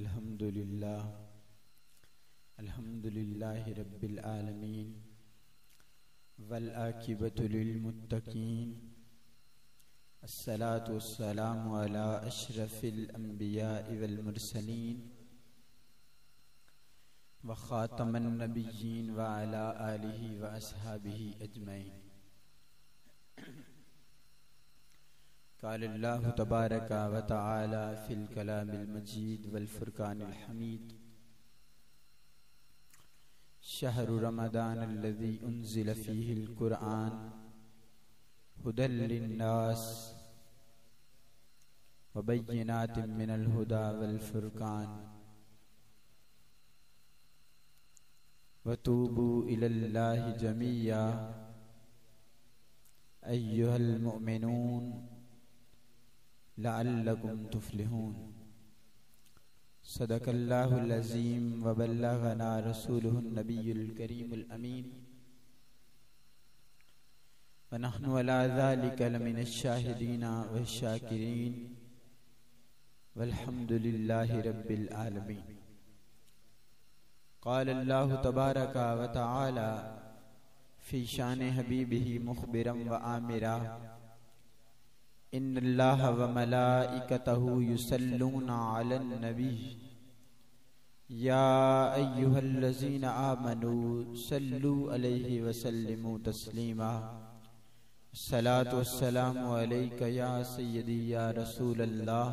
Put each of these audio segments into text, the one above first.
الحمد للہ رب العالمین والعاقبۃ للمتقین الصلاۃ والسلام علی اشرف الانبیاء والمرسلین وخاتم النبیین وعلی آلہ واصحابہ اجمعین۔ قال اللہ تبارک و تعالی فی الکلام المجید والفرقان الحمید شہر رمضان الذی انزل فیہ القرآن ھدی للناس وبینات من الھدی والفرقان وتوبوا الی اللہ جمیعا ایھا المؤمنون لعلکم تفلحون۔ صدق اللہ العظیم وبلغنا رسولہ النبی الکریم الامین ونحن علی ذلک لمن الشاہدین والشاکرین والحمد للہ رب العالمین۔ قال اللہ تبارک و تعالی فی شان حبیبہ مخبرا وآمرا ان اللہ وملائکتہ یصلون علی النبی یا ایھا الذین آمنوا صلوا علیہ وسلموا تسلیما۔ الصلاۃ والسلام علیک یا سیدی یا رسول اللہ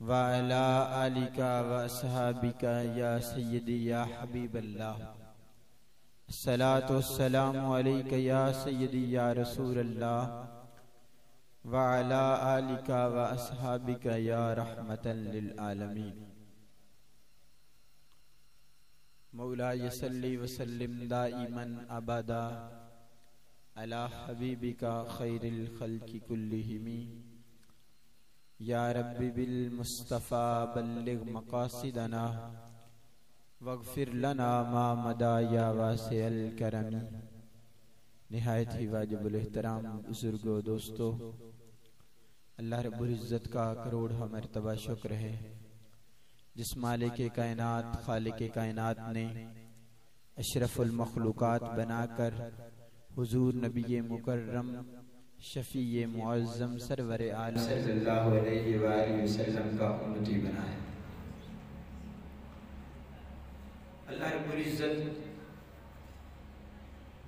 وعلی آلک واصحابک یا سیدی یا حبیب اللہ۔ الصلاۃ والسلام علیک یا سیدی یا رسول اللہ وعلی آلک واصحابک یا رحمۃ للعالمین۔ مولاي صل وسلم دائما ابدا علی حبیبک خیر الخلق کلہم یا رب بالمصطفى بلغ مقاصدنا واغفر لنا ما مضى یا واسع الکرم۔ نہایت ہی واجب الاحترام بزرگوں دوستو، اللہ رب العزت کا کروڑ مرتبہ شکر ہے جس مالک کائنات خالق کائنات نے اشرف المخلوقات بنا کر حضور نبی مکرم شفیع معظم سرور عالم صلی اللہ علیہ وآلہ وسلم کا امتی بنایا۔ اللہ رب العزت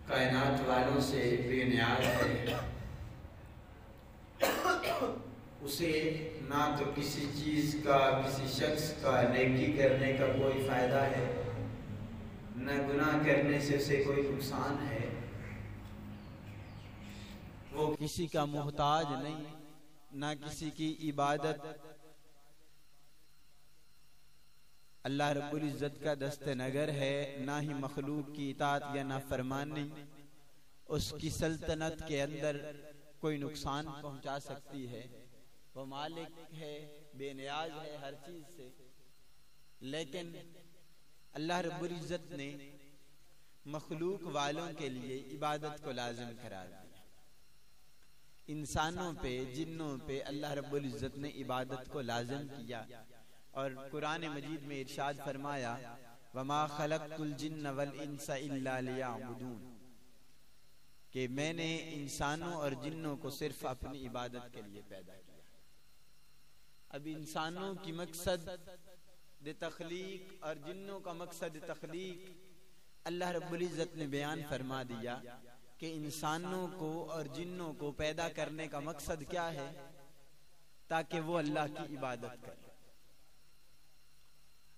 کائنات والوں سے بے نیاز ہے، اسے نہ تو کسی چیز کا کسی شخص کا نیکی کرنے کا کوئی فائدہ ہے، نہ گناہ کرنے سے اسے کوئی نقصان ہے۔ وہ کسی کا محتاج نہیں، نہ کسی کی عبادت۔ اللہ رب العزت کا دست نگر ہے، نہ ہی مخلوق کی اطاعت یا نافرمانی اس کی سلطنت کے اندر کوئی نقصان پہنچا سکتی ہے۔ وہ مالک ہے، بے نیاز ہے ہر چیز سے، لیکن اللہ رب العزت نے مخلوق والوں کے لیے عبادت کو لازم قرار دیا۔ انسانوں پہ جنوں پہ اللہ رب العزت نے عبادت کو لازم کیا، اور قرآن مجید میں ارشاد فرمایا وَمَا خَلَقْتُ الْجِنَّ وَالْإِنسَ إِلَّا لِيَعْبُدُونَ، کہ میں نے انسانوں اور جنوں کو صرف اپنی عبادت کے لیے پیدا کیا۔ اب انسانوں کی مقصد تخلیق اور جنوں کا مقصد تخلیق اللہ رب العزت نے بیان فرما دیا کہ انسانوں کو اور جنوں کو پیدا کرنے کا مقصد کیا ہے؟ تاکہ وہ اللہ کی عبادت کرے۔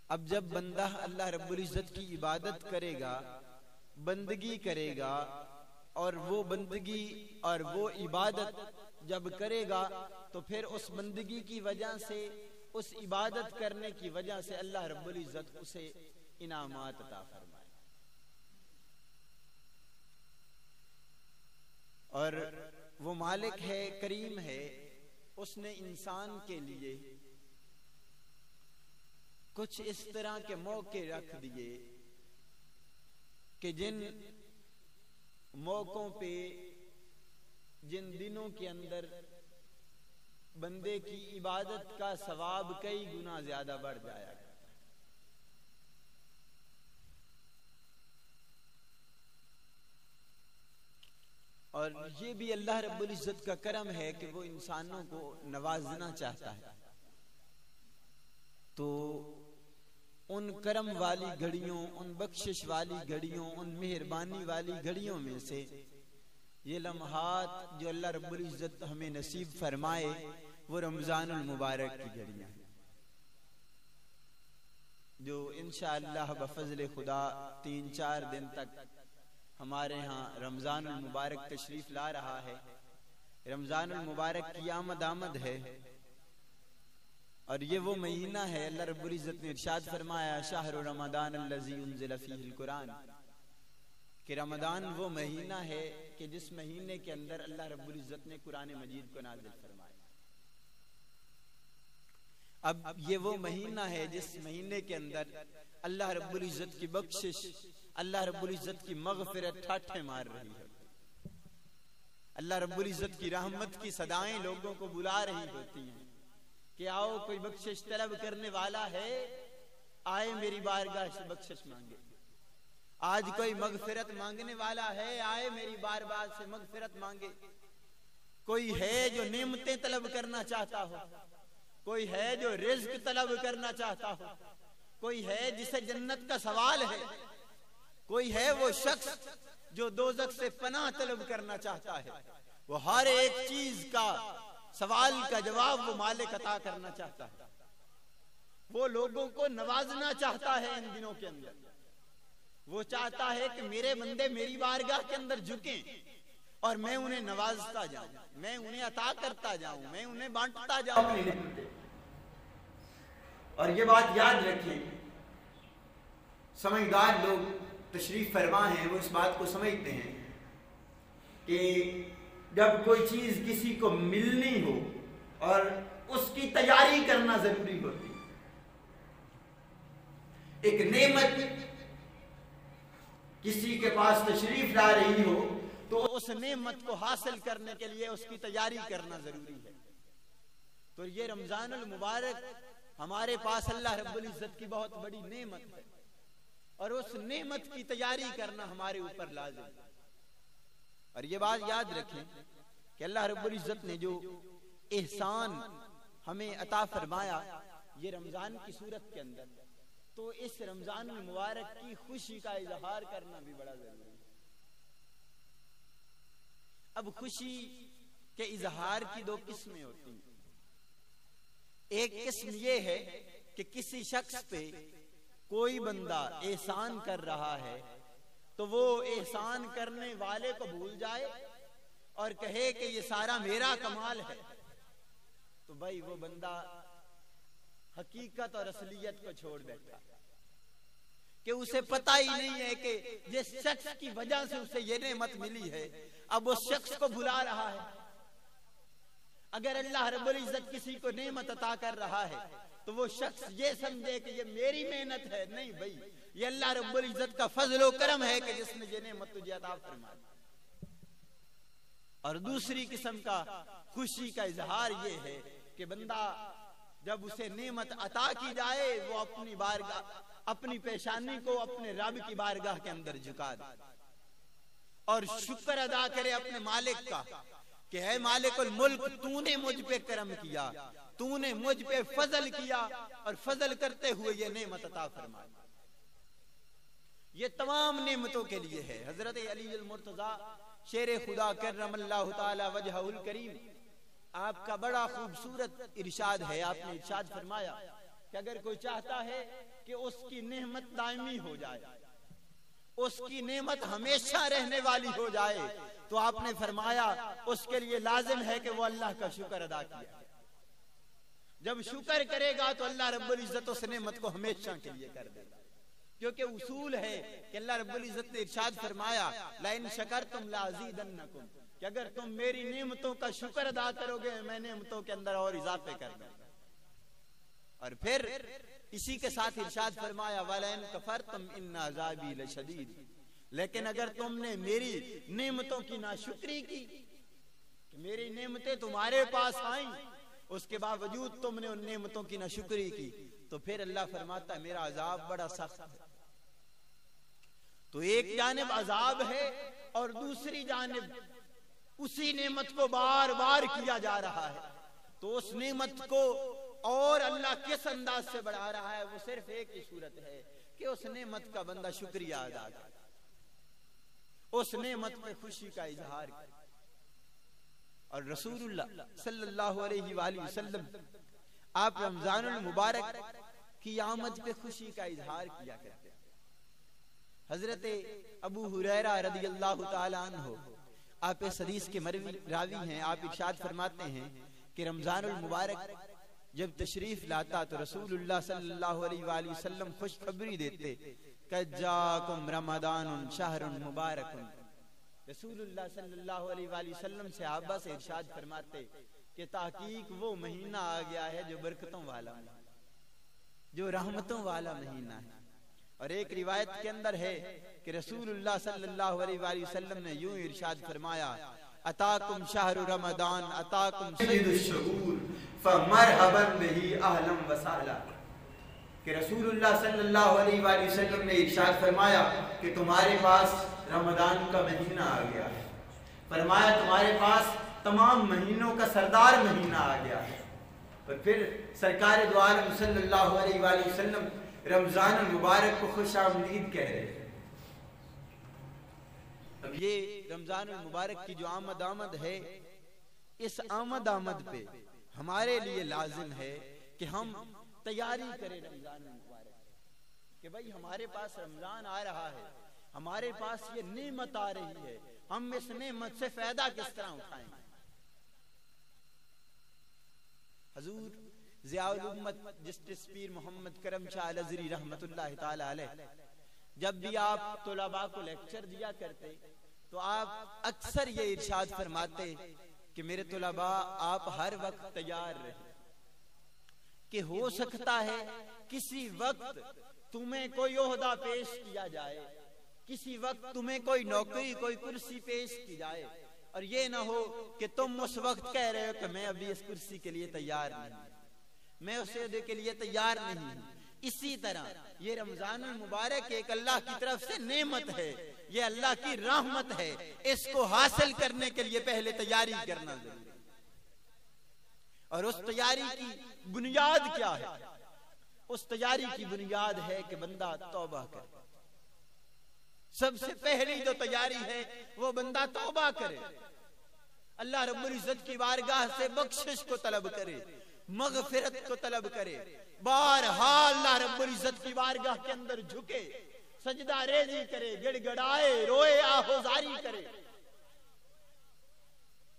اب جب بندہ اللہ رب العزت کی عبادت کرے گا، بندگی کرے گا، اور وہ بندگی اور وہ عبادت جب کرے گا تو پھر اس بندگی کی وجہ سے، اس عبادت کرنے کی وجہ سے اللہ رب العزت اسے انعامات عطا فرمائے۔ اور وہ مالک ہے، کریم ہے، اس نے انسان کے لیے کچھ اس طرح کے موقع رکھ دیے کہ جن موقعوں پہ، جن دنوں کے اندر بندے کی عبادت کا ثواب کئی گنا زیادہ بڑھ جایا کرتا ہے۔ اور یہ بھی اللہ رب العزت کا کرم ہے کہ وہ انسانوں کو نوازنا چاہتا ہے، تو ان کرم والی گھڑیوں، ان بخشش والی گھڑیوں، ان مہربانی والی گھڑیوں میں سے یہ لمحات جو اللہ رب العزت ہمیں نصیب فرمائے وہ رمضان المبارک کی گھڑیاں ہیں، جو انشاءاللہ بفضل خدا 3-4 دن تک ہمارے ہاں رمضان المبارک تشریف لا رہا ہے۔ رمضان المبارک کی آمد ہے، اور یہ وہ مہینہ ہے، اللہ رب العزت نے ارشاد فرمایا شہر رمضان الذی انزل فیہ القرآن، کہ رمضان وہ مہینہ ہے کہ جس مہینے کے اندر اللہ رب العزت نے قرآن مجید کو نازل فرمایا۔ اب یہ وہ مہینہ ہے جس مہینے کے اندر اللہ رب العزت کی بخشش، اللہ رب العزت کی مغفرت ٹھاٹھے مار رہی ہے، اللہ رب العزت کی رحمت کی صدائیں لوگوں کو بلا رہی ہوتی ہیں کہ آؤ کوئی بخشش طلب کرنے والا ہے، آئے میری بارگاہ سے بخشش مانگے۔ آج کوئی مغفرت مانگنے والا ہے، آئے میری بارگاہ سے مغفرت مانگے۔ کوئی ہے جو نعمتیں طلب کرنا چاہتا ہو، کوئی ہے جو رزق طلب کرنا چاہتا ہو، کوئی ہے جسے جنت کا سوال ہے، کوئی ہے وہ شخص جو دوزخ سے پناہ طلب کرنا چاہتا ہے۔ وہ ہر ایک چیز کا سوال کا جواب وہ مالک عطا کرنا چاہتا ہے، وہ لوگوں کو نوازنا چاہتا ہے۔ ان دنوں کے اندر وہ چاہتا ہے کہ میرے بندے میری بارگاہ کے اندر جھکیں اور میں انہیں نوازتا جاؤں، میں انہیں عطا کرتا جاؤں، میں انہیں بانٹتا جاؤں۔ اور یہ بات یاد رکھیں، سمجھدار لوگ تشریف فرما ہیں، وہ اس بات کو سمجھتے ہیں کہ جب کوئی چیز کسی کو ملنی ہو اور اس کی تیاری کرنا ضروری ہوتی ہے۔ ایک نعمت کسی کے پاس تشریف لا رہی ہو تو اس نعمت کو حاصل کرنے کے لیے اس کی تیاری کرنا ضروری ہے۔ تو یہ رمضان المبارک ہمارے پاس اللہ رب العزت کی بہت بڑی نعمت ہے، اور اس نعمت کی تیاری کرنا ہمارے اوپر لازم ہے۔ اور یہ بات یاد رکھیں کہ اللہ رب العزت نے جو احسان ہمیں عطا فرمایا یہ رمضان کی صورت کے اندر، تو اس رمضان المبارک کی خوشی کا اظہار کرنا بھی بڑا ضروری ہے۔ اب خوشی کے اظہار کی 2 قسمیں ہوتی ہیں۔ ایک قسم یہ ہے کہ کسی شخص پہ کوئی بندہ احسان کر رہا ہے تو وہ احسان کرنے والے کو بھول جائے اور کہے کہ یہ سارا میرا کمال ہے، تو بھائی وہ بندہ حقیقت اور اصلیت کو چھوڑ بیٹھا، کہ اسے پتہ ہی نہیں ہے کہ جس شخص کی وجہ سے اسے یہ نعمت ملی ہے اب اس شخص کو بھلا رہا ہے۔ اگر اللہ رب العزت کسی کو نعمت عطا کر رہا ہے تو وہ شخص یہ سمجھے کہ یہ میری محنت ہے، نہیں بھائی، یہ اللہ رب العزت کا فضل و کرم ہے کہ جس نے یہ نعمت تجھے عطا فرمائی۔ اور دوسری قسم کا خوشی کا اظہار یہ ہے کہ بندہ جب اسے نعمت عطا کی جائے وہ اپنی بارگاہ، اپنی پیشانی کو اپنے رب کی بارگاہ کے اندر جھکا دے اور شکر ادا کرے اپنے مالک کا کہ اے مالک الملک، تو نے مجھ پہ کرم کیا، تو نے مجھ پہ فضل کیا اور فضل کرتے ہوئے یہ نعمت عطا فرمائی۔ یہ تمام نعمتوں کے لیے ہے۔ حضرت علی المرتضیٰ شیر خدا کرم اللہ تعالی وجہہ الکریم، آپ کا بڑا خوبصورت ارشاد ہے۔ آپ نے ارشاد فرمایا کہ اگر کوئی چاہتا ہے کہ اس کی نعمت دائمی ہو جائے، اس کی نعمت ہمیشہ رہنے والی ہو جائے، تو آپ نے فرمایا اس کے لیے لازم ہے کہ وہ اللہ کا شکر ادا کیا۔ جب شکر کرے گا تو اللہ رب العزت اس نعمت کو ہمیشہ کے لیے کر دے گا، کیونکہ اصول ہے کہ اللہ رب العزت نے ارشاد فرمایا لَإِن شَكَرْتُمْ لَأَزِيدَنَّكُمْ، کہ اگر تم میری نعمتوں کا شکر ادا کرو گے میں نعمتوں کے اندر اور اضافے کر دوں گا۔ اور پھر اسی کے ساتھ ارشاد فرمایا وَلَئِن كَفَرْتُمْ إِنَّ عَذَابِي لَشَدِيدٌ، لیکن اگر تم نے میری نعمتوں کی ناشکری کی کہ میری نعمتیں تمہارے پاس آئیں اس کے باوجود تم نے ان نعمتوں کی ناشکری کی، تو پھر اللہ فرماتا ہے میرا عذاب بڑا سخت ہے۔ تو ایک جانب عذاب ہے اور دوسری جانب اسی نعمت کو بار بار کیا جا رہا ہے، تو اس نعمت کو اور اللہ کس انداز سے بڑھا رہا ہے، وہ صرف ایک ہی صورت ہے کہ اس نعمت کا بندہ شکریہ ادا کرے، اس نعمت پہ خوشی کا اظہار کرے۔ اور رسول اللہ صلی اللہ علیہ وآلہ وسلم آپ رمضان المبارک کی آمد پہ خوشی کا اظہار کیا کرتے ہیں۔ حضرت ابو ہریرہ رضی اللہ تعالی عنہ آپ اس حدیث کے راوی ہیں، آپ ارشاد فرماتے ہیں کہ رمضان المبارک جب تشریف لاتا تو رسول اللہ صلی اللہ علیہ وآلہ وسلم خوشخبری دیتے کہ جاکم رمضان شہر مبارک۔ رسول اللہ صلی اللہ علیہ وآلہ وسلم صحابہ سے ارشاد فرماتے کہ تحقیق وہ مہینہ آ گیا ہے جو برکتوں والا ہے، جو رحمتوں والا مہینہ ہے۔ اور ایک روایت کے اندر ہے کہ رسول اللہ صلی اللہ علیہ وآلہ وسلم نے یوں ارشاد فرمایا اتاکم شہر رمضان اتاکم سید الشہور فمرحبا بہی اہلا وسہلا، کہ رسول اللہ صلی اللہ علیہ وآلہ وسلم نے ارشاد فرمایا کہ تمہارے پاس رمضان کا مہینہ آ گیا ہے، فرمایا تمہارے پاس تمام مہینوں کا سردار مہینہ آ گیا ہے۔ اور پھر سرکار دو عالم صلی اللہ علیہ وآلہ وسلم رمضان المبارک کو خوش آمدید کہہ رہے ہیں۔ اب یہ رمضان المبارک کی جو آمد ہے، اس آمد پہ ہمارے لیے لازم ہے کہ ہم تیاری کریں رمضان المبارک، کہ بھائی ہمارے پاس رمضان آ رہا ہے، ہمارے پاس یہ نعمت آ رہی ہے، ہم اس نعمت سے فائدہ کس طرح اٹھائیں۔ حضور ضیاء الامت جسٹس پیر محمد کرم شاہ الازہری رحمت اللہ تعالی علیہ جب بھی آپ طلباء کو لیکچر دیا کرتے تو آپ اکثر یہ ارشاد فرماتے کہ میرے طلباء آپ ہر وقت تیار رہیں، کہ ہو سکتا ہے کسی وقت تمہیں کوئی عہدہ پیش کیا جائے، کسی وقت تمہیں کوئی نوکری کوئی کرسی پیش کی جائے، اور یہ نہ ہو کہ تم اس وقت کہہ رہے ہو کہ میں ابھی اس کرسی کے لیے تیار نہیں، میں اس عہدے کے لیے تیار نہیں ہوں۔ اسی طرح یہ رمضان المبارک ایک اللہ کی طرف سے نعمت ہے، یہ اللہ کی رحمت ہے، اس کو حاصل کرنے کے لیے پہلے تیاری کرنا ضروری ہے۔ اور اس تیاری کی بنیاد کیا ہے؟ اس تیاری کی بنیاد ہے کہ بندہ توبہ کرے۔ سب سے پہلی جو تیاری ہے وہ بندہ توبہ کرے، اللہ رب العزت کی بارگاہ سے بخشش کو طلب کرے، مغفرت کو طلب کرے، بارہا اللہ رب العزت کی بارگاہ کے اندر جھکے، سجدہ ریزی کرے، گڑ گڑائے، روئے، آہوزاری کرے،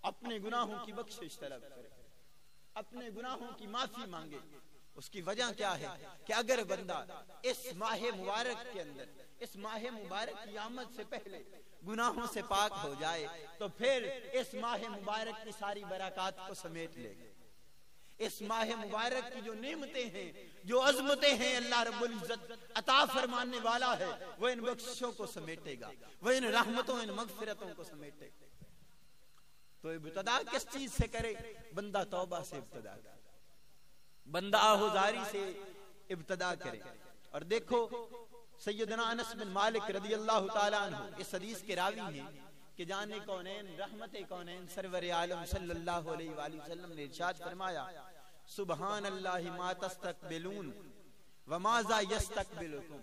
اپنے گناہوں کی بخشش طلب کرے، اپنے گناہوں کی معافی مانگے۔ اس کی وجہ کیا ہے کہ اگر بندہ اس ماہ مبارک کے اندر، اس ماہ مبارک کی آمد سے پہلے گناہوں سے پاک ہو جائے تو پھر اس ماہ مبارک کی ساری برکات کو سمیٹ لے گا۔ اس ماہ مبارک کی جو نعمتیں ہیں، جو عظمتیں ہیں اللہ رب العزت عطا فرمانے والا ہے، وہ ان بخششوں کو سمیٹے گا، وہ ان رحمتوں ان مغفرتوں کو سمیٹے گا۔ تو ابتدا کس چیز سے کرے؟ بندہ توبہ سے ابتدا کرے، بندہ آہوزاری سے ابتدا کرے۔ اور دیکھو سیدنا انس بن مالک رضی اللہ تعالی عنہ اس حدیث کے راوی ہیں کہ جان کونین رحمت کونین سرور عالم صلی اللہ علیہ وآلہ وسلم نے ارشاد فرمایا سبحان اللہ ما تستقبلون وماذا یستقبلکم۔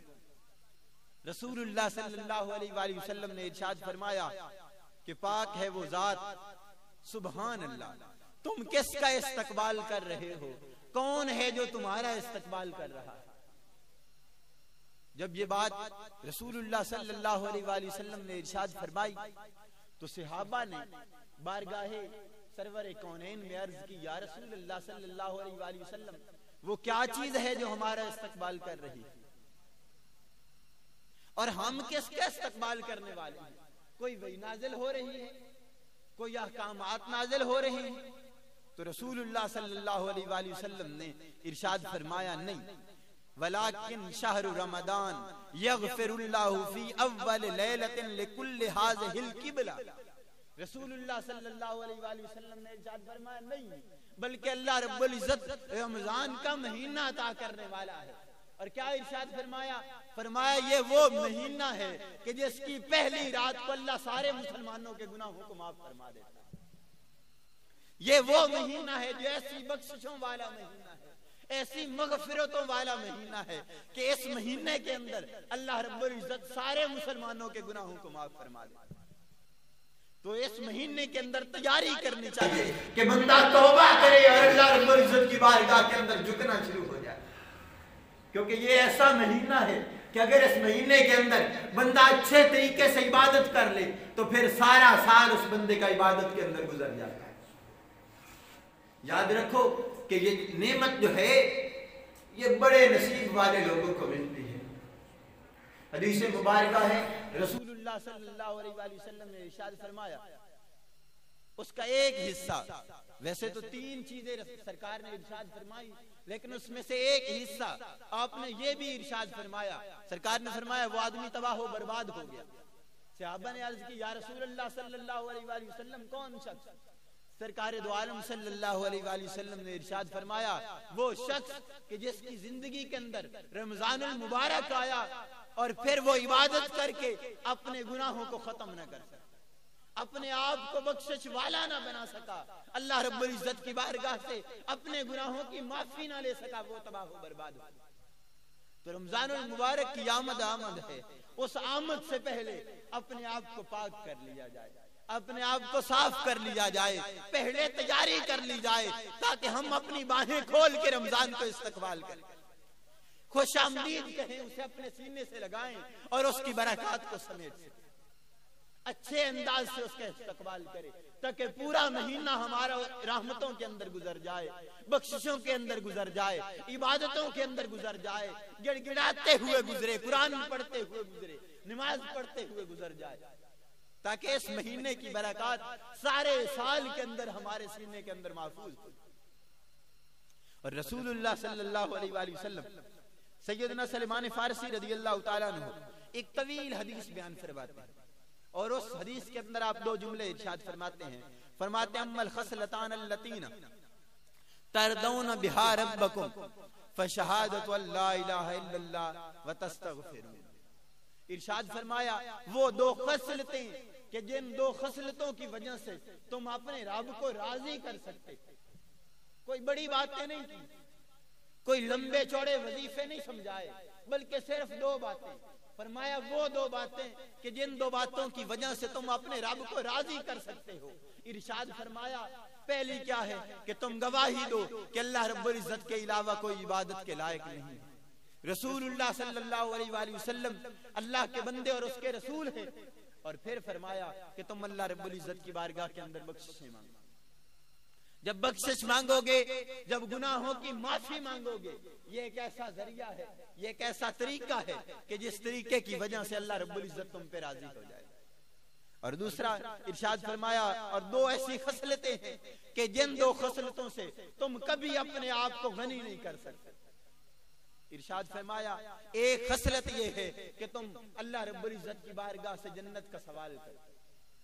رسول اللہ صلی اللہ علیہ وآلہ وسلم نے ارشاد فرمایا کہ پاک ہے وہ ذات، سبحان اللہ، تم کس کا استقبال کر رہے ہو؟ کون ہے جو تمہارا استقبال کر رہا ہے؟ جب یہ بات رسول اللہ صلی اللہ علیہ وآلہ وسلم نے ارشاد فرمائی تو صحابہ نے بارگاہ سرور کونین میں عرض کی یا رسول اللہ صلی اللہ علیہ وآلہ وسلم وہ کیا چیز ہے جو ہمارا استقبال کر رہی ہے، اور ہم کس کا استقبال کرنے والے ہیں؟ کوئی وحی نازل ہو رہی ہے، کوئی احکامات نازل ہو رہی ہیں؟ تو رسول اللہ صلی اللہ علیہ وآلہ وسلم نے ارشاد فرمایا نہیں، ولیکن شہر رمضان یغفر اللہ فی اول لیلۃ لکل ھذہ القبلہ۔ رسول اللہ صلی اللہ علیہ وآلہ وسلم نے ارشاد فرمایا نہیں، بلکہ اللہ رب العزت رمضان کا مہینہ عطا کرنے والا ہے۔ اور کیا ارشاد فرمایا؟ فرمایا یہ وہ مہینہ ہے کہ جس کی پہلی رات کو اللہ سارے مسلمانوں کے گناہوں کو معاف فرما دیتا ہے۔ یہ وہ مہینہ ہے جو ایسی بخششوں والا مہینہ ہے، ایسی مغفرتوں والا مہینہ ہے کہ اس مہینے کے اندر اللہ رب العزت سارے مسلمانوں کے گناہوں کو معاف فرما دیتا ہے۔ تو اس مہینے کے اندر تیاری کرنی چاہیے کہ بندہ توبہ کرے اور اللہ رب العزت کی بارگاہ کے اندر جھکنا شروع ہو جائے، کیونکہ یہ ایسا مہینہ ہے کہ اگر اس مہینے کے اندر بندہ اچھے طریقے سے عبادت کر لے تو پھر سارا سال اس بندے کا عبادت کے اندر گزر جاتا ہے۔ یاد رکھو کہ یہ نعمت جو ہے یہ بڑے نصیب والے لوگوں کو ملتی ہے۔ حدیث مبارکہ ہے، رسول اللہ صلی اللہ علیہ وآلہ وسلم نے ارشاد فرمایا، اس کا ایک حصہ، ویسے تو 3 چیزیں سرکار نے ارشاد فرمائی، لیکن اس میں سے ایک حصہ آپ نے یہ بھی ارشاد فرمایا، سرکار نے فرمایا وہ آدمی تباہ و برباد ہو گیا۔ صحابہ نے عرض کی، یا رسول اللہ صلی اللہ علیہ وآلہ وسلم کون شخص؟ سرکار دو عالم صلی اللہ علیہ وآلہ وسلم نے ارشاد فرمایا وہ شخص کہ جس کی زندگی کے اندر رمضان المبارک آیا اور پھر وہ عبادت کر کے اپنے گناہوں کو ختم نہ کر سکا، اپنے آپ کو بخشش والا نہ بنا سکا، اللہ رب العزت کی بارگاہ سے اپنے گناہوں کی معافی نہ لے سکا، وہ تباہ و برباد ہو۔ تو رمضان المبارک کی آمد ہے، اس آمد سے پہلے اپنے آپ کو پاک کر لیا جائے، اپنے آپ کو صاف کر لیا جائے، پہلے تیاری کر لی جائے تاکہ ہم اپنی باہیں کھول کے رمضان کو استقبال کریں، خوش آمدید کہیں، اسے اپنے سینے سے لگائیں اور اس کی برکات کو سمیٹ سکیں، اچھے انداز سے اس کا استقبال کریں تاکہ پورا مہینہ ہمارا رحمتوں کے اندر گزر جائے، بخششوں کے اندر گزر جائے، عبادتوں کے اندر گزر جائے، گڑ گڑاتے ہوئے گزرے، قرآن پڑھتے ہوئے گزرے، نماز پڑھتے ہوئے گزر جائے، تاکہ اس مہینے کی برکات سارے سال کے اندر ہمارے سینے کے اندر محفوظ ہو۔ اور رسول اللہ صلی اللہ علیہ وآلہ وسلم سیدنا سلمان فارسی رضی اللہ تعالیٰ عنہ ایک طویل حدیث بیان فرماتے ہیں، اور اس حدیث کے اندر آپ 2 جملے ارشاد فرماتے ہیں، فرماتے ہیں اما الخصلتان اللتین تردون بها ربکم فشہادت لا الہ الا اللہ وتستغفرون۔ ارشاد فرمایا وہ 2 خصلتیں کہ جن 2 خصلتوں کی وجہ سے تم اپنے رب کو راضی کر سکتے، کوئی بڑی باتیں نہیں کی، کوئی لمبے چوڑے وظیفے نہیں سمجھائے، بلکہ صرف 2 باتیں، فرمایا وہ 2 باتیں کہ جن 2 باتوں کی وجہ سے تم اپنے رب کو راضی کر سکتے ہو۔ ارشاد فرمایا پہلی کیا ہے کہ تم گواہی دو کہ اللہ رب العزت کے علاوہ کوئی عبادت کے لائق نہیں، رسول اللہ صلی اللہ علیہ وآلہ وسلم اللہ کے بندے اور اس کے رسول ہیں، اور پھر فرمایا کہ تم اللہ رب العزت کی بارگاہ کے اندر بخشش مانگو۔ جب بخشش مانگو گے، جب گناہوں کی معافی مانگو گے، یہ ایک ایسا ذریعہ ہے، یہ ایک ایسا طریقہ ہے کہ جس طریقے کی وجہ سے اللہ رب العزت تم پہ راضی ہو جائے۔ اور دوسرا ارشاد فرمایا اور 2 ایسی خصلتیں ہیں کہ جن 2 خصلتوں سے تم کبھی اپنے آپ کو غنی نہیں کر سکتے۔ ارشاد فرمایا ایک خصلت یہ ہے کہ تم اللہ رب العزت کی بارگاہ سے جنت کا سوال کرو،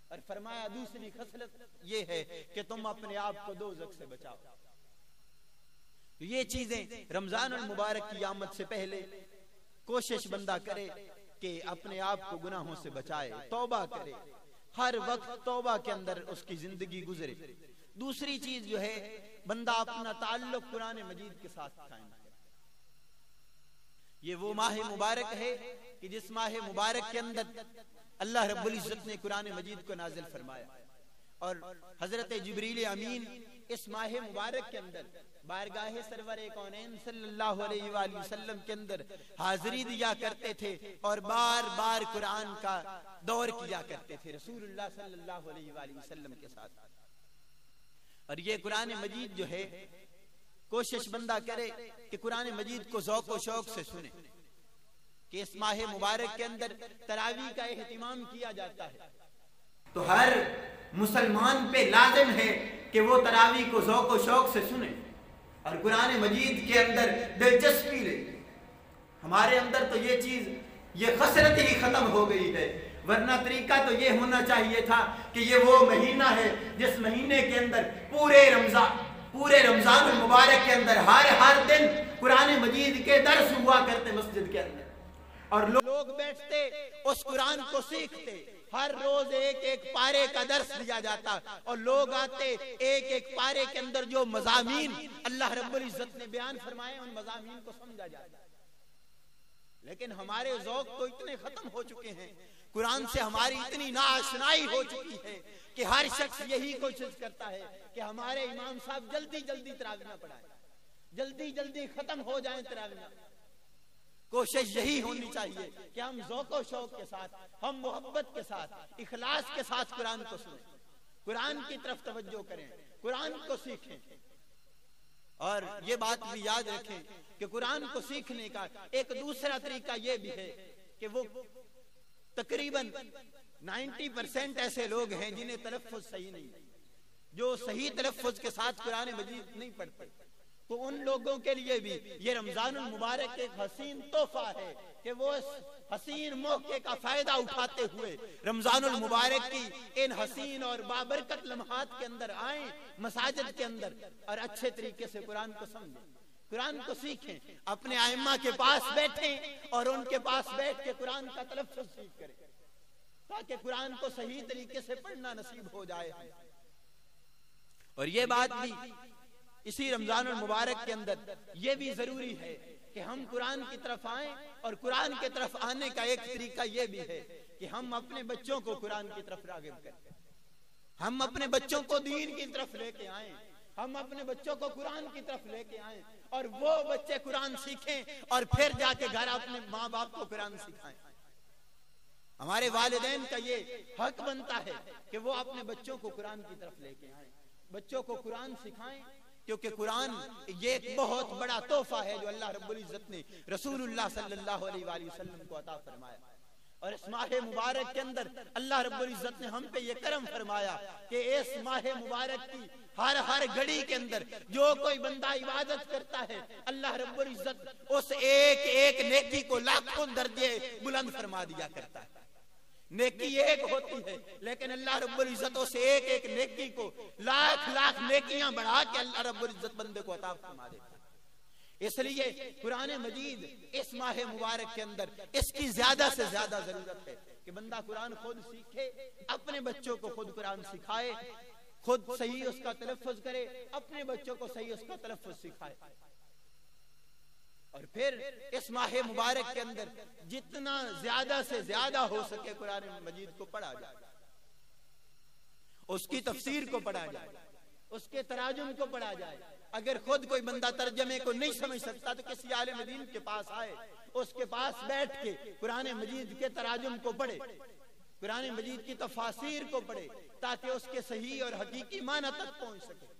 اور فرمایا دوسری خصلت یہ ہے کہ تم اپنے آپ کو دوزخ سے بچاؤ۔ یہ چیزیں رمضان المبارک کی آمد سے پہلے کوشش بندہ کرے کہ اپنے آپ کو گناہوں سے بچائے، توبہ کرے، ہر وقت توبہ کے اندر اس کی زندگی گزرے۔ دوسری چیز جو ہے بندہ اپنا تعلق قرآن مجید کے ساتھ قائم کرے۔ یہ وہ ماہ مبارک ہے کہ جس ماہ مبارک کے اندر اللہ رب العزت نے قرآن مجید کو نازل فرمایا، اور حضرت جبریل امین اس ماہ مبارک کے اندر بارگاہ سرور کونین صلی اللہ علیہ وآلہ وسلم کے اندر حاضری دیا کرتے تھے اور بار بار قرآن کا دور کیا کرتے تھے رسول اللہ صلی اللہ علیہ وآلہ وسلم کے ساتھ۔ اور یہ قرآن مجید جو ہے کوشش بندہ کرے کہ قرآن مجید کو ذوق و شوق سے سنے، کہ اس ماہ مبارک کے اندر تراویح کا اہتمام کیا جاتا ہے، تو ہر مسلمان پہ لازم ہے کہ وہ تراویح کو ذوق و شوق سے سنے اور قرآن مجید کے اندر دلچسپی لے۔ ہمارے اندر تو یہ چیز، یہ خسرت ہی ختم ہو گئی ہے، ورنہ طریقہ تو یہ ہونا چاہیے تھا کہ یہ وہ مہینہ ہے جس مہینے کے اندر پورے رمضان پورے رمضان المبارک کے اندر ہر دن قرآن مجید کے درس ہوا کرتے مسجد کے اندر، اور لوگ بیٹھتے اس قرآن کو سیکھتے، ہر روز ایک پارے کا درس دیا جاتا، اور لوگ آتے ایک پارے کے اندر جو مضامین اللہ رب العزت نے بیان فرمائے ان مضامین کو سمجھا جاتا۔ لیکن ہمارے ذوق تو اتنے ختم ہو چکے ہیں، قرآن سے ہماری اتنی ناآشنائی ہو چکی ہے کہ ہر شخص یہی کوشش کرتا ہے کہ ہمارے امام صاحب جلدی تراویح پڑھائیں، جلدی ختم ہو جائیں تراویح۔ کوشش یہی ہونی چاہیے کہ ہم ذوق و شوق کے ساتھ، ہم محبت کے ساتھ، اخلاص کے ساتھ قرآن کو سنیں، قرآن کی طرف توجہ کریں، قرآن کو سیکھیں۔ اور یہ بات بھی یاد رکھیں کہ قرآن کو سیکھنے کا ایک دوسرا طریقہ یہ بھی ہے کہ وہ تقریباً 90% ایسے لوگ ہیں جنہیں تلفظ صحیح نہیں ہے، جو صحیح تلفظ کے ساتھ قرآن مجید نہیں پڑھتے، تو ان لوگوں کے لیے بھی یہ رمضان المبارک ایک حسین تحفہ ہے کہ وہ اس حسین موقع کا فائدہ اٹھاتے ہوئے رمضان المبارک کی ان حسین اور بابرکت لمحات کے اندر آئیں، مساجد کے اندر، اور اچھے طریقے سے قرآن کو سمجھیں، قرآن کو سیکھیں، اپنے ائمہ کے پاس بیٹھیں اور ان کے پاس بیٹھ کے قرآن کا تلفظ سیکھ کریں تاکہ قرآن کو صحیح طریقے سے پڑھنا نصیب ہو جائے۔ اور یہ بات بھی اسی رمضان المبارک کے اندر یہ بھی ضروری ہے کہ ہم قرآن کی طرف آئیں، اور قرآن کی طرف آنے کا ایک طریقہ یہ بھی ہے کہ ہم اپنے بچوں کو قرآن کی طرف راغب کریں، ہم اپنے بچوں کو دین کی طرف لے کے آئیں، ہم اپنے بچوں کو قرآن کی طرف لے کے آئیں، اور وہ بچے قرآن سیکھیں اور پھر جا کے گھر اپنے ماں باپ کو قرآن سکھائیں۔ ہمارے والدین کا یہ حق بنتا ہے کہ وہ اپنے بچوں کو قرآن کی طرف لے کے آئیں، بچوں کو قرآن سکھائیں، کیونکہ قرآن یہ ایک بہت بڑا تحفہ ہے جو اللہ رب العزت نے رسول اللہ صلی اللہ علیہ وآلہ وسلم کو عطا فرمایا۔ اور اس ماہ مبارک کے اندر اللہ رب العزت نے ہم پہ یہ کرم فرمایا کہ اس ماہ مبارک کی ہر گھڑی کے اندر جو کوئی بندہ عبادت کرتا ہے، اللہ رب العزت اس ایک نیکی کو لاکھوں درجے بلند فرما دیا کرتا ہے۔ نیکی ایک ہوتی ہے لیکن اللہ رب العزت اس ایک نیکی کو لاکھ نیکیاں بڑھا کے اللہ رب العزت بندے کو عطا فرما دیتا ہے۔ اس لیے قرآن مجید اس ماہ مبارک کے اندر اس کی زیادہ سے زیادہ ضرورت ہے کہ بندہ قرآن خود سیکھے، اپنے بچوں کو خود قرآن سکھائے، خود صحیح اس کا تلفظ کرے، اپنے بچوں کو صحیح اس کا تلفظ سکھائے، اور پھر اس ماہ مبارک کے اندر جتنا زیادہ سے زیادہ ہو سکے قرآن مجید کو پڑھا جائے، اس کی تفسیر کو پڑھا جائے، اس کے تراجم کو پڑھا جائے۔ اگر خود کوئی بندہ ترجمے کو نہیں سمجھ سکتا تو کسی عالم دین کے پاس آئے، اس کے پاس بیٹھ کے قرآن مجید کے تراجم کو پڑھے، قرآن مجید کی تفاسیر کو پڑھے، تاکہ اس کے صحیح اور حقیقی معنی تک پہنچ سکے۔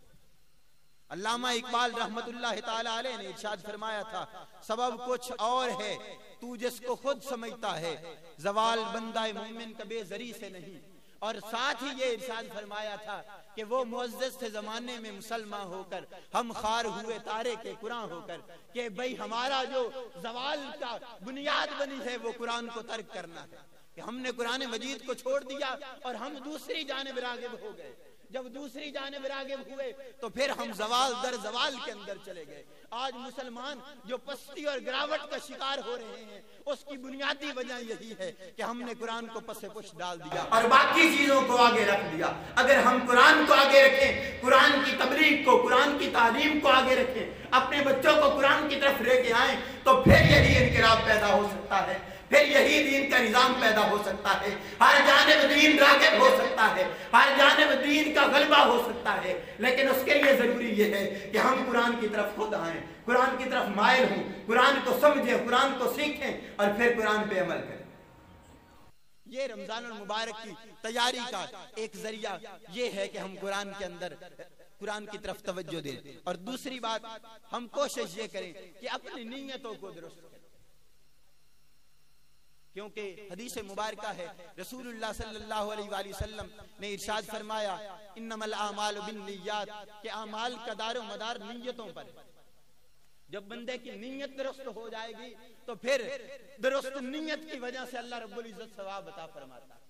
علامہ اقبال رحمت اللہ تعالی علیہ نے ارشاد فرمایا تھا، سبب کچھ اور ہے تو جس کو خود سمجھتا ہے، زوال بندہ مومن کبھی ذری سے نہیں۔ اور ساتھ ہی یہ ارشاد فرمایا تھا کہ وہ معزز تھے زمانے میں مسلمان ہو کر، ہم خار ہوئے تارے کے قرآن ہو کر، کہ بھئی ہمارا جو زوال کا بنیاد بنی ہے وہ قرآن کو ترک کرنا ہے، کہ ہم نے قرآن مجید کو چھوڑ دیا اور ہم دوسری جانب راغب ہو گئے۔ جب دوسری جانب راغب ہوئے تو پھر ہم زوال در زوال کے اندر چلے گئے۔ آج مسلمان جو پستی اور گراوٹ کا شکار ہو رہے ہیں، اس کی بنیادی وجہ یہی ہے کہ ہم نے قرآن کو پس پش ڈال دیا اور باقی چیزوں کو آگے رکھ دیا۔ اگر ہم قرآن کو آگے رکھیں، قرآن کی تبلیغ کو، قرآن کی تعلیم کو آگے رکھیں، اپنے بچوں کو قرآن کی طرف لے کے آئیں، تو پھر یہی انقلاب پیدا ہو سکتا ہے، پھر یہی دین کا نظام پیدا ہو سکتا ہے، ہر جانب دین راغب ہو سکتا ہے، ہر جانب دین کا غلبہ ہو سکتا ہے۔ لیکن اس کے لیے ضروری یہ ہے کہ ہم قرآن کی طرف خود آئیں، قرآن کی طرف مائل ہوں، قرآن کو سمجھیں، قرآن کو سیکھیں اور پھر قرآن پہ عمل کریں۔ یہ رمضان المبارک کی تیاری کا ایک ذریعہ یہ ہے کہ ہم قرآن کے اندر قرآن کی طرف توجہ دیں، اور دوسری بات ہم کوشش یہ کریں کہ اپنی نیتوں کو درست کریں، کیونکہ حدیث مبارکہ ہے رسول اللہ صلی اللہ علیہ وآلہ وسلم نے ارشاد فرمایا، انما الاعمال بالنیات، کہ اعمال کا دار و مدار نیتوں پر۔ جب بندے کی نیت درست ہو جائے گی تو پھر درست نیت کی وجہ سے اللہ رب العزت ثواب عطا فرماتا ہے۔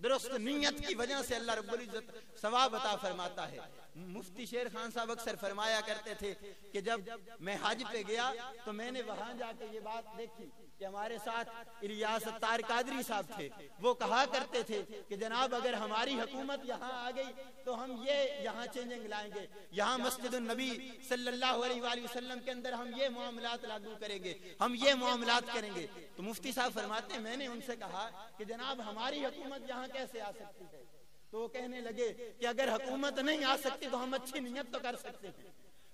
درست نیت کی وجہ سے اللہ رب العزت ثواب عطا فرماتا ہے۔ مفتی شیر خان صاحب اکثر فرمایا کرتے تھے کہ جب میں حج پہ گیا تو میں نے وہاں جا کے یہ بات دیکھی کہ ہمارے ساتھ الیاس اتار قادری صاحب تھے، وہ کہا کرتے تھے کہ جناب اگر ہماری حکومت یہاں آ گئی تو ہم یہ یہاں چینجنگ لائیں گے، یہاں مسجد النبی صلی اللہ علیہ وآلہ وسلم کے اندر ہم یہ معاملات لاگو کریں گے، ہم یہ معاملات کریں گے۔ تو مفتی صاحب فرماتے ہیں میں نے ان سے کہا کہ جناب ہماری حکومت یہاں کیسے آ سکتی ہے؟ تو وہ کہنے لگے کہ اگر حکومت نہیں آ سکتی تو ہم اچھی نیت تو کر سکتے ہیں،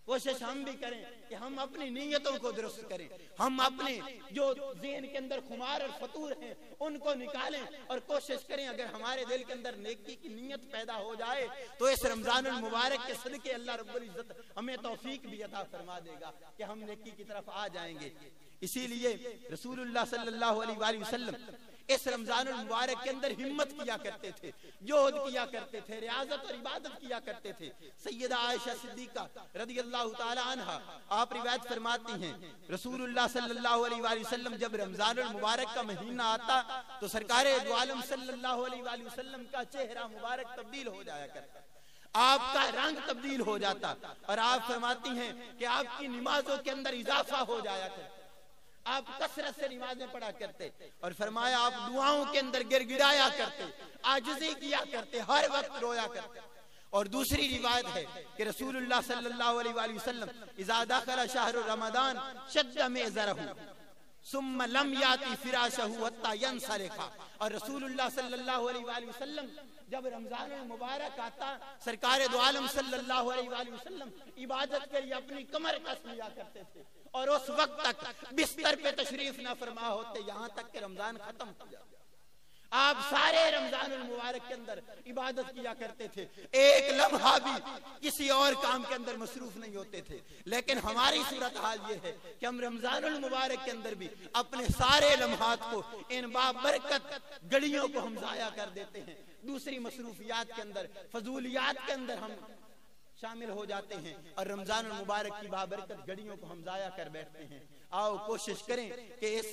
کوشش ہم بھی کریں کہ ہم اپنی نیتوں کو درست کریں، ہم اپنے جو ذہن کے اندر خمار اور فطور ہیں ان کو نکالیں اور کوشش کریں اگر ہمارے دل کے اندر نیکی کی نیت پیدا ہو جائے تو اس رمضان المبارک کے صدقے اللہ رب العزت ہمیں توفیق بھی عطا فرما دے گا کہ ہم نیکی کی طرف آ جائیں گے۔ اسی لیے رسول اللہ صلی اللہ علیہ وآلہ وسلم اس رمضان المبارک کے اندر ہمت کیا کرتے تھے، جہد کیا کرتے تھے، ریاضت اور عبادت کیا کرتے تھے۔ سیدہ عائشہ صدیقہ رضی اللہ تعالی عنہا آپ روایت فرماتی ہیں رسول اللہ صلی اللہ علیہ وآلہ وسلم جب رمضان المبارک کا مہینہ آتا تو سرکار دو عالم صلی اللہ علیہ وآلہ وسلم کا چہرہ مبارک تبدیل ہو جایا کرتا، آپ کا رنگ تبدیل ہو جاتا، اور آپ فرماتی ہیں کہ آپ کی نمازوں کے اندر اضافہ ہو جایا کرتا، آپ کثرت سے نمازیں پڑھا کرتے، اور فرمایا آپ دعاؤں کے اندر گر گرایا کرتے، عاجزی کیا کرتے، ہر وقت رویا کرتے۔ اور دوسری روایت ہے کہ رسول اللہ صلی اللہ علیہ وآلہ وسلم اذا دخل شہر رمضان شد مئزرہ ثم لم یاتی فراشہ حتی ینصرف، اور رسول اللہ صلی اللہ علیہ وآلہ وسلم جب رمضان المبارک آتا سرکار دو عالم صلی اللہ علیہ وآلہ وسلم عبادت کے لیے اپنی کمر کس لیا کرتے تھے، اور اس وقت تک بستر پہ تشریف نہ فرما ہوتے یہاں تک کہ رمضان ختم ہو جائے۔ آپ سارے رمضان المبارک کے اندر عبادت کیا کرتے تھے، ایک لمحہ بھی کسی اور کام کے اندر مصروف نہیں ہوتے تھے۔ لیکن ہماری صورتحال یہ ہے کہ ہم رمضان المبارک کے اندر بھی اپنے سارے لمحات کو ان بابرکت گھڑیوں کو ہم ضائع کر دیتے ہیں، دوسری مصروفیات کے اندر فضولیات کے اندر ہم شامل ہو جاتے ہیں اور رمضان المبارک کی بابرکت گھڑیوں کو ہم ضائع کر بیٹھتے ہیں۔ آؤ کوشش کریں کہ اس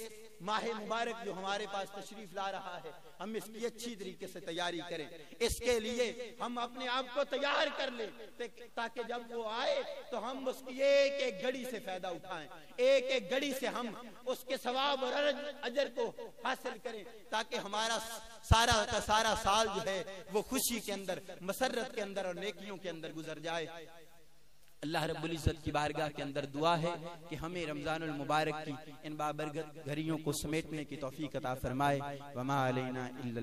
ماہ مبارک جو ہمارے پاس تشریف لا رہا ہے ہم اس کی اچھی طریقے سے تیاری کریں، اس کے لیے ہم اپنے آپ کو تیار کر لیں تاکہ جب وہ آئے تو ہم اس کی ایک ایک گھڑی سے فائدہ اٹھائیں، ایک ایک گھڑی سے ہم اس کے ثواب اور اجر کو حاصل کریں، تاکہ ہمارا سارا کا سارا سال جو ہے وہ خوشی کے اندر، مسرت کے اندر اور نیکیوں کے اندر گزر جائے۔ اللہ رب العزت کی بارگاہ کے اندر دعا ہے کہ ہمیں رمضان المبارک کی ان بابرکت گھڑیوں کو سمیٹنے کی توفیق عطا فرمائے۔ وما علینا الا